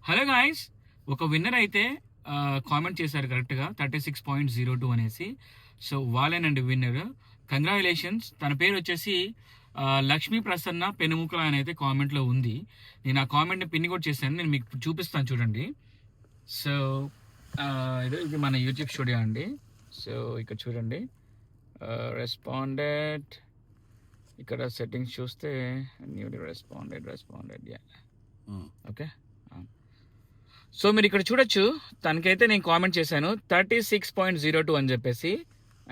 Hello guys, ఒక winner అయితే comment చేశారు కరెక్ట్గా 36.02 అనేసి. సో వాళ్ళేనండి విన్నర్. కంగ్రాచులేషన్స్. తన పేరు వచ్చేసి లక్ష్మీ ప్రసన్న పెనుముకల అని అయితే కామెంట్లో ఉంది. నేను ఆ కామెంట్ని పిన్ కూడా చేశాను, నేను మీకు చూపిస్తాను చూడండి. సో ఇది మన యూట్యూబ్ స్టూడియో అండి. సో ఇక్కడ చూడండి, రెస్పాండెడ్, ఇక్కడ సెట్టింగ్స్ చూస్తే newly responded yeah okay. So మీరు ఇక్కడ చూడొచ్చు, తనకైతే నేను కామెంట్ చేశాను 36.02 అని చెప్పేసి,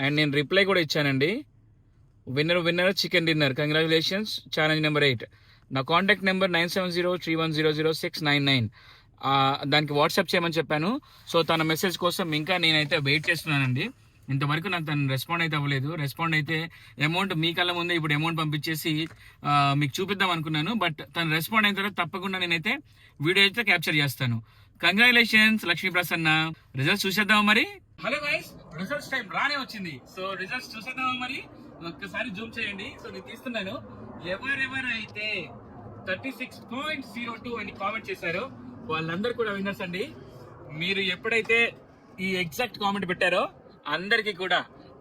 అండ్ నేను రిప్లై కూడా ఇచ్చానండి. Winner chicken dinner, congratulations, challenge number 8. నా కాంటాక్ట్ నెంబర్ 9703100699. దానికి వాట్సాప్ చేయమని చెప్పాను. సో తన మెసేజ్ కోసం ఇంకా నేనైతే వెయిట్ చేస్తున్నానండి. ఇంతవరకు నాకు తను రెస్పాండ్ అయితే అవ్వలేదు. రెస్పాండ్ అయితే అమౌంట్ మీ కళ్ళ ముందే ఇప్పుడు అమౌంట్ పంపించేసి మీకు చూపిద్దాం అనుకున్నాను. బట్ తను రెస్పాండ్ అయిన తర్వాత తప్పకుండా నేనైతే వీడియో అయితే క్యాప్చర్ చేస్తాను. కంగ్రాచులేషన్స్ లక్ష్మీ ప్రసన్న. రిజల్ట్స్ చూసేద్దాం మరి. హలో గైస్, రిజల్ట్స్ టైం రానే వచ్చింది. సో రిజల్ట్స్ చూసేద్దాం మరి. ఒక్కసారి జూమ్ చేయండి. సో నేను తీస్తున్నాను. ఎవరెవరైతే 36.02 అని కామెంట్ చేశారో వాళ్ళందరూ కూడా విన్నర్స్ అండి. మీరు ఎప్పుడైతే ఈ ఎగ్జాక్ట్ కామెంట్ పెట్టారో అందరికి కూడా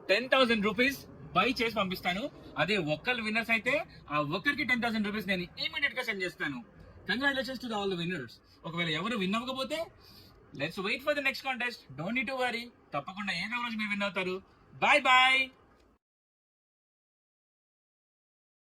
10,000 రూపీస్ బై చేసి పంపిస్తాను. అదే ఒక్కరు విన్నర్స్ అయితే ఆ ఒక్కరికి 10,000 రూపీస్ నేను ఇమీడియట్ గా సెండ్ చేస్తాను. Congratulations to all the winners. ఒకవేళ ఎవరు విన్ అవ్వకపోతే let's wait for the next contest. Don't need to worry. తప్పకుండా ఏదో రోజు మీరు విన్ అవుతారు. Bye bye.